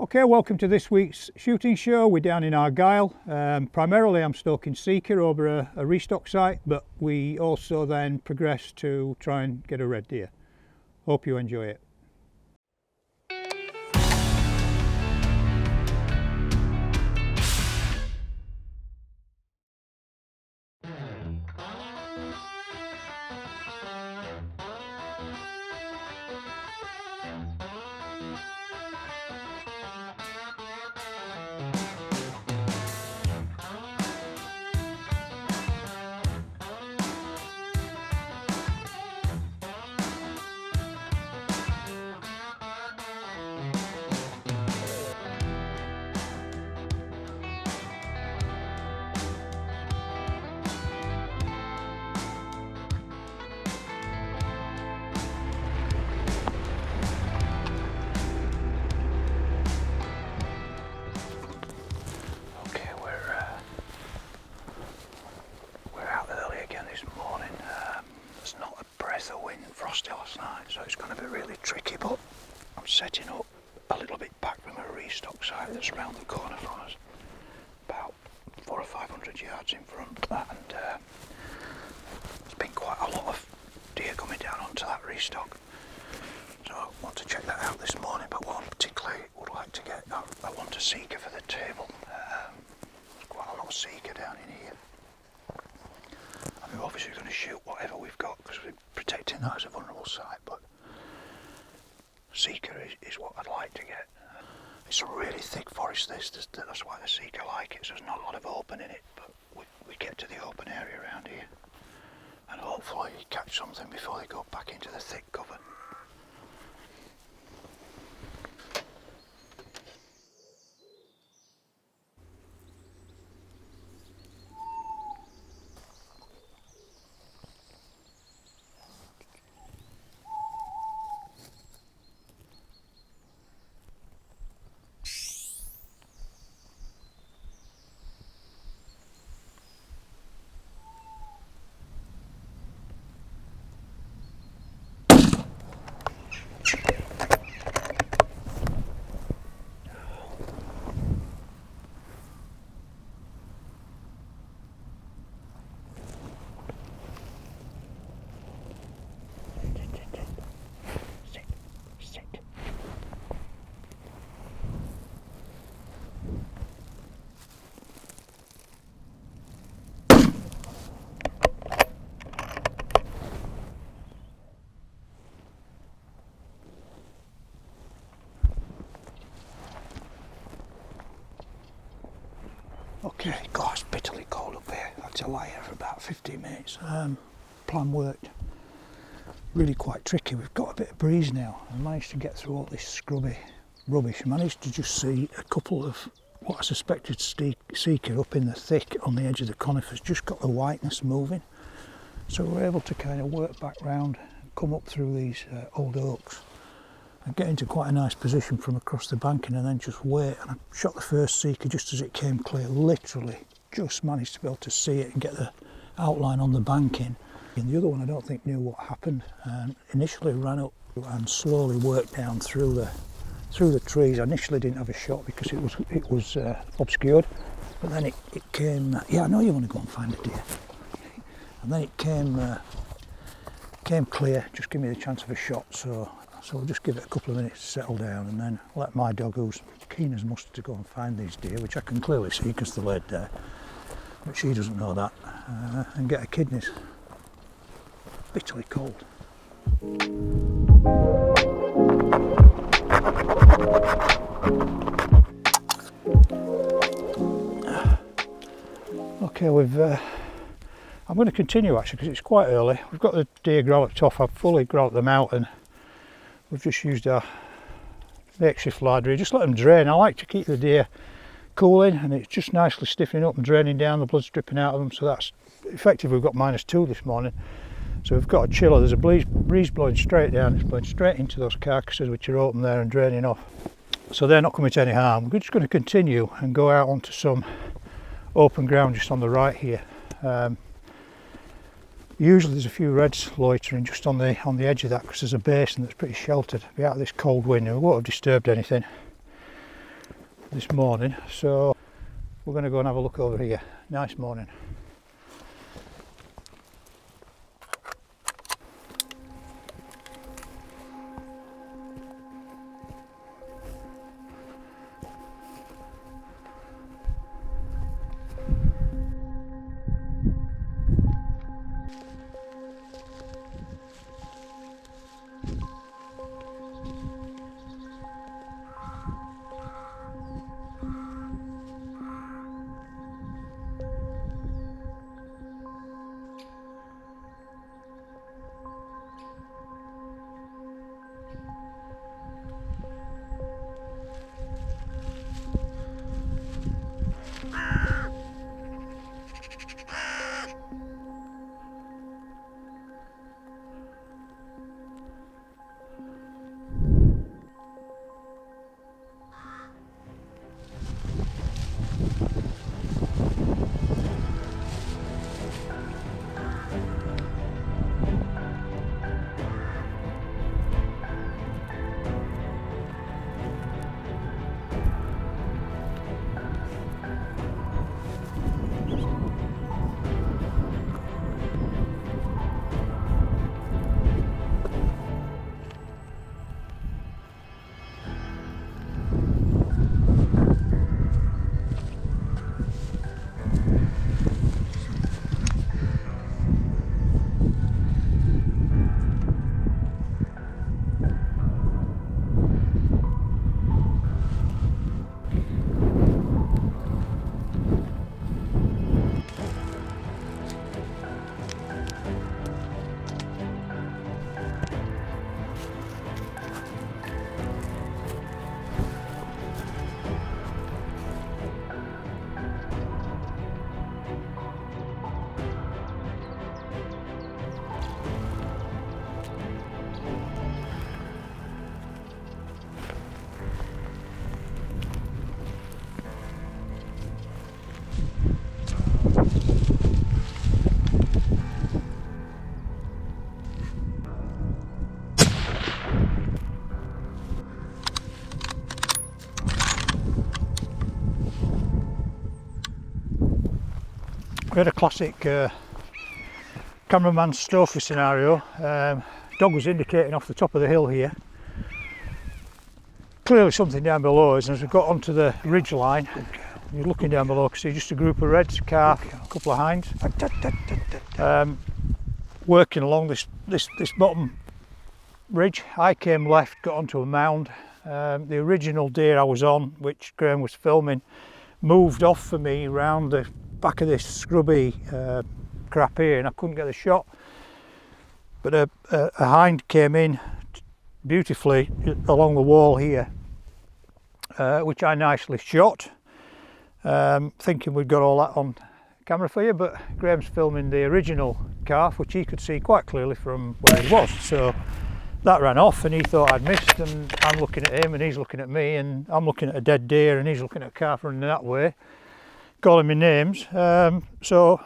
Okay, welcome to this week's shooting show. We're down in Argyll. Primarily I'm stalking sika over a restock site, but we also then progress to try and get a red deer. Hope you enjoy it. Frosty last night, so it's going to be really tricky, but I'm setting up a little bit back from a restock site that's around the corner from us, about 400 or 500 yards in front, and there's been quite a lot of deer coming down onto that restock, so I want to check that out this morning. But what I particularly would like to get, I want a sika for the table. There's quite a lot of sika down in here. We're obviously going to shoot whatever we've got because we're protecting that as a vulnerable site, but sika is what I'd like to get. It's a really thick forest, that's why the sika like it, so there's not a lot of open in it, but we get to the open area around here and hopefully catch something before they go back into the thick cover. Okay, God, it's bitterly cold up here. I had to lie here for about 15 minutes. Plan worked. Really quite tricky. We've got a bit of breeze now. I managed to get through all this scrubby rubbish. I managed to just see a couple of what I suspected sika up in the thick on the edge of the conifers, just got the whiteness moving. So we're able to kind of work back round, come up through these old oaks and get into quite a nice position from across the banking and then just wait. And I shot the first sika just as it came clear, literally just managed to be able to see it and get the outline on the banking. And the other one I don't think knew what happened, and initially ran up and slowly worked down through the trees. I initially didn't have a shot because it was obscured, but then it came, yeah, I know you want to go and find a deer, and then it came clear, just give me the chance of a shot. So we'll just give it a couple of minutes to settle down and then let my dog, who's keen as mustard to go and find these deer, which I can clearly see because they're laid there, but she doesn't know that, and get her kidneys. Bitterly cold. Okay, I'm going to continue actually because it's quite early. We've got the deer galloped off. I've fully galloped them out and we've just used our makeshift larder. Just let them drain. I like to keep the deer cooling and it's just nicely stiffening up and draining down. The blood's dripping out of them, so that's effective. We've got -2 this morning, so we've got a chiller. There's a breeze blowing straight down. It's blowing straight into those carcasses which are open there and draining off, so they're not coming to any harm. We're just going to continue and go out onto some open ground just on the right here. Usually there's a few reds loitering just on the edge of that because there's a basin that's pretty sheltered. Be out of this cold wind and we won't have disturbed anything. this morning, so we're going to go and have a look over here. Nice morning. We had a classic cameraman Stoker scenario. Dog was indicating off the top of the hill here. Clearly something down below us, and as we got onto the ridge line, you're looking down below, you can see just a group of reds, calf, a couple of hinds, working along this bottom ridge. I came left, got onto a mound. The original deer I was on, which Graham was filming, moved off for me round the back of this scrubby crap here, and I couldn't get the shot. But a hind came in beautifully along the wall here, which I nicely shot, thinking we'd got all that on camera for you, but Graham's filming the original calf, which he could see quite clearly from where he was. So that ran off, and he thought I'd missed, and I'm looking at him and he's looking at me, and I'm looking at a dead deer and he's looking at a calf running that way, calling me names. So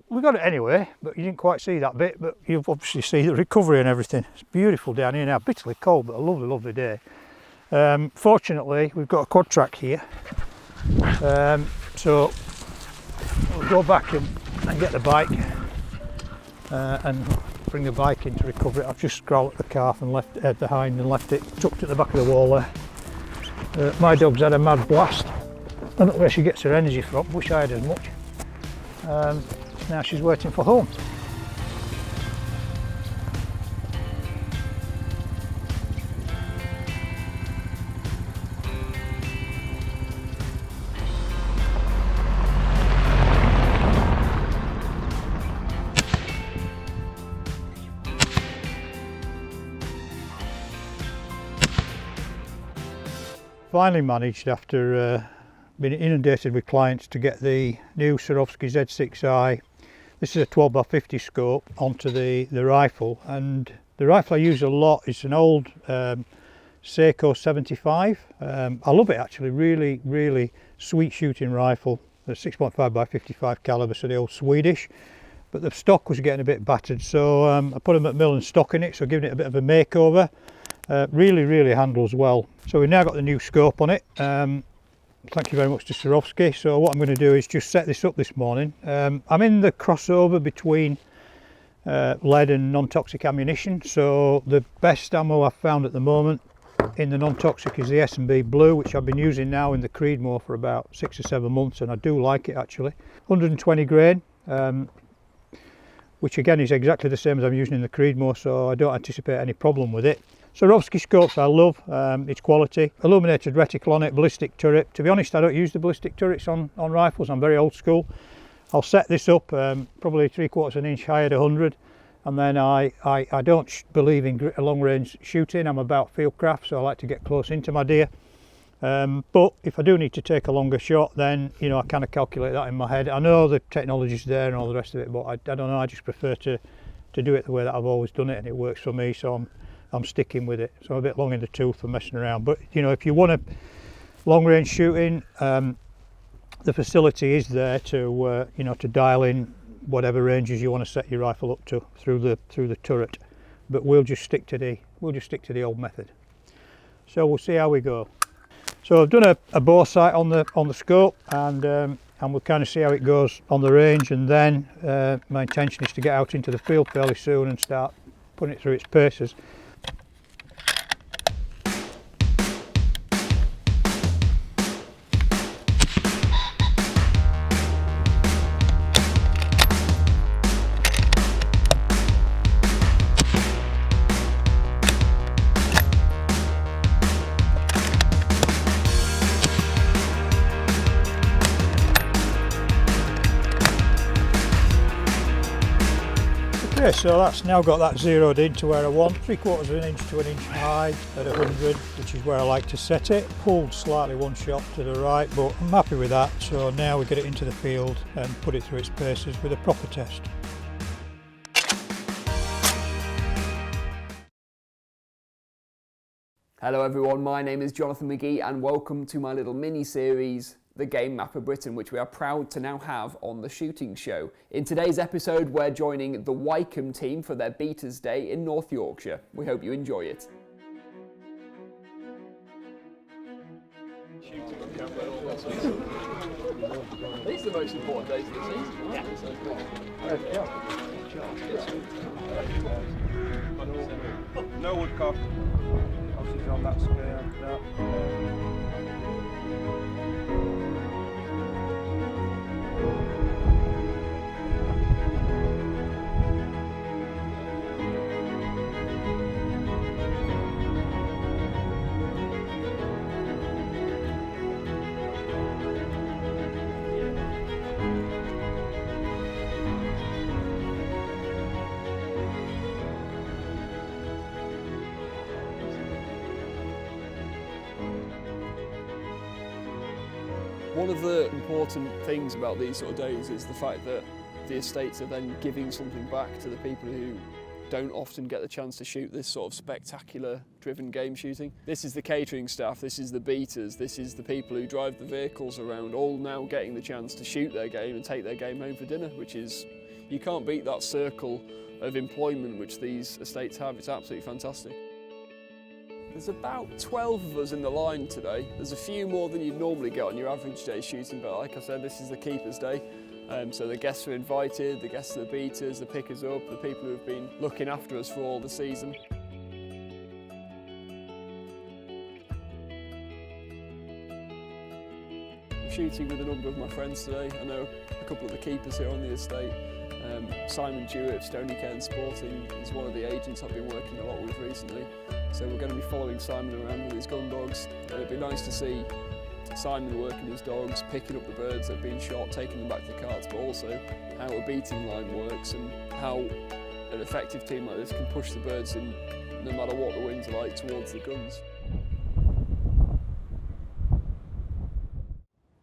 we got it anyway, but you didn't quite see that bit, but you obviously see the recovery and everything. It's beautiful down here now, bitterly cold, but a lovely, lovely day. Fortunately, we've got a quad track here, so we'll go back and get the bike and bring the bike in to recover it. I've just scrolled the calf and left the hind and left it tucked at the back of the wall there. My dog's had a mad blast. I don't know where she gets her energy from, wish I had as much. Now she's waiting for home. Finally managed, after been inundated with clients, to get the new Swarovski Z6i. This is a 12x50 scope onto the rifle, and the rifle I use a lot is an old Seiko 75. I love it actually, really sweet shooting rifle. The 6.5x55 caliber, so the old Swedish, but the stock was getting a bit battered, so I put a Macmillan stock in it, so giving it a bit of a makeover. Really handles well. So we've now got the new scope on it. Thank you very much to Swarovski. So what I'm going to do is just set this up this morning. I'm in the crossover between lead and non-toxic ammunition, so the best ammo I've found at the moment in the non-toxic is the S&B Blue, which I've been using now in the Creedmoor for about 6 or 7 months, and I do like it actually. 120 grain, which again is exactly the same as I'm using in the Creedmoor, so I don't anticipate any problem with it. Swarovski scopes I love, it's quality. Illuminated reticle on it, ballistic turret. To be honest, I don't use the ballistic turrets on rifles, I'm very old school. I'll set this up probably 3/4 of an inch high at 100, and then I don't believe in long range shooting. I'm about fieldcraft, so I like to get close into my deer. But if I do need to take a longer shot, then you know I kind of calculate that in my head. I know the technology's there and all the rest of it, but I don't know, I just prefer to do it the way that I've always done it, and it works for me, so I'm sticking with it. So I'm a bit long in the tooth for messing around, but you know, if you want a long range shooting, the facility is there to you know, to dial in whatever ranges you want to set your rifle up to through the turret. But we'll just stick to the old method. So we'll see how we go. So I've done a bore sight on the scope, and we'll kind of see how it goes on the range, and then my intention is to get out into the field fairly soon and start putting it through its paces. Okay, so that's now got that zeroed in to where I want, 3/4 of an inch to an inch high at 100, which is where I like to set it. Pulled slightly one shot to the right, but I'm happy with that. So now we get it into the field and put it through its paces with a proper test. Hello everyone, my name is Jonathan McGee and welcome to my little mini-series, The Game Map of Britain, which we are proud to now have on the shooting show. In today's episode, we're joining the Wykeham team for their Beaters Day in North Yorkshire. We hope you enjoy it. These are the most important days of the season. Yeah. No woodcock. Obviously on that scale. No. One of the important things about these sort of days is the fact that the estates are then giving something back to the people who don't often get the chance to shoot this sort of spectacular driven game shooting. This is the catering staff, this is the beaters, this is the people who drive the vehicles around, all now getting the chance to shoot their game and take their game home for dinner, which is, you can't beat that circle of employment which these estates have. It's absolutely fantastic. There's about 12 of us in the line today. There's a few more than you'd normally get on your average day shooting, but like I said, this is the keeper's day. So the guests are invited, the guests are the beaters, the pickers up, the people who have been looking after us for all the season. I'm shooting with a number of my friends today. I know a couple of the keepers here on the estate. Simon Dewey of Stony Cairn Sporting is one of the agents I've been working a lot with recently. So we're going to be following Simon around with his gun dogs. It'd be nice to see Simon working his dogs, picking up the birds that have been shot, taking them back to the carts, but also how a beating line works and how an effective team like this can push the birds in, no matter what the winds are like, towards the guns.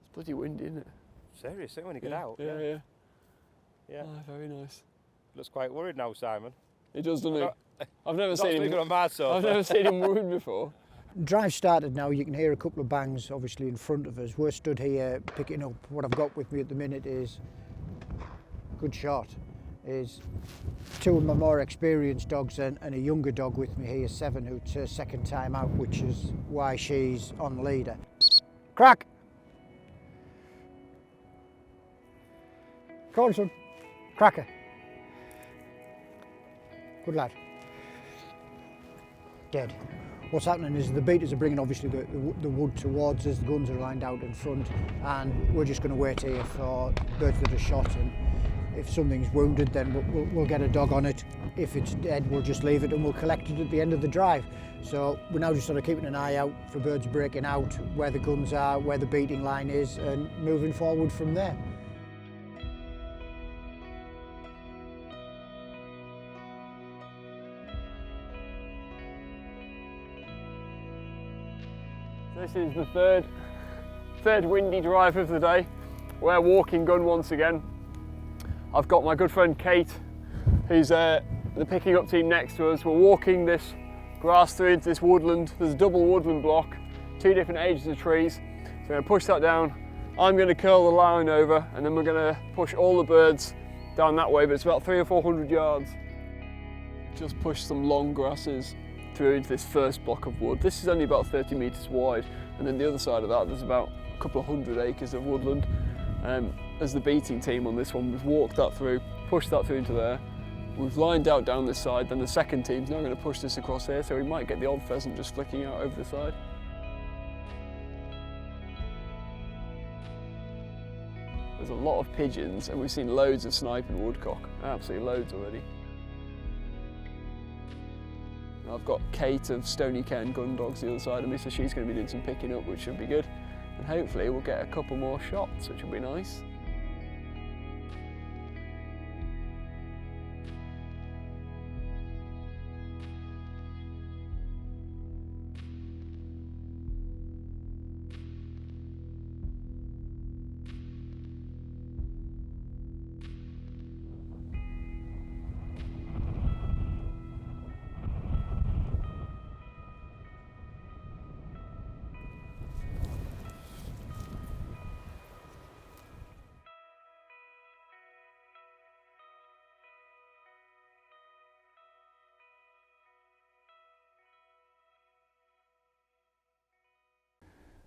It's bloody windy, isn't it? Seriously, when you get out. Yeah. Yeah. Oh, very nice. Looks quite worried now, Simon. He does, doesn't he? I've never seen him. I've never seen him worried before. Drive started now, you can hear a couple of bangs obviously in front of us. We're stood here picking up. What I've got with me at the minute is good shot. Is two of my more experienced dogs and a younger dog with me here, Seven, who's her second time out, which is why she's on leader. Crack! Go on, son. Cracker. Good lad. Dead. What's happening is the beaters are bringing obviously the wood towards us, the guns are lined out in front, and we're just going to wait here for birds that are shot, and if something's wounded then we'll get a dog on it. If it's dead we'll just leave it and we'll collect it at the end of the drive. So we're now just sort of keeping an eye out for birds breaking out, where the guns are, where the beating line is, and moving forward from there. This is the third windy drive of the day. We're walking gun once again. I've got my good friend Kate, who's the picking up team next to us. We're walking this grass through into this woodland. There's a double woodland block, 2 different ages of trees. So we're going to push that down. I'm going to curl the line over, and then we're going to push all the birds down that way, but it's about 300 or 400 yards. Just push some long grasses through into this first block of wood. This is only about 30 metres wide, and then the other side of that there's about a couple of 100 acres of woodland. As the beating team on this one, we've walked that through, pushed that through into there. We've lined out down this side, then the second team's now going to push this across here, so we might get the odd pheasant just flicking out over the side. There's a lot of pigeons, and we've seen loads of snipe and woodcock, absolutely loads already. I've got Kate of Stony Cairn gun dogs the other side of me, so she's going to be doing some picking up, which should be good. And hopefully we'll get a couple more shots, which will be nice.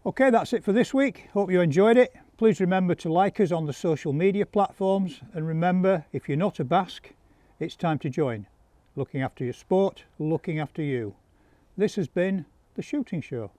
Okay, that's it for this week. Hope you enjoyed it. Please remember to like us on the social media platforms, and remember, if you're not a Basque, it's time to join. Looking after your sport, looking after you. This has been The Shooting Show.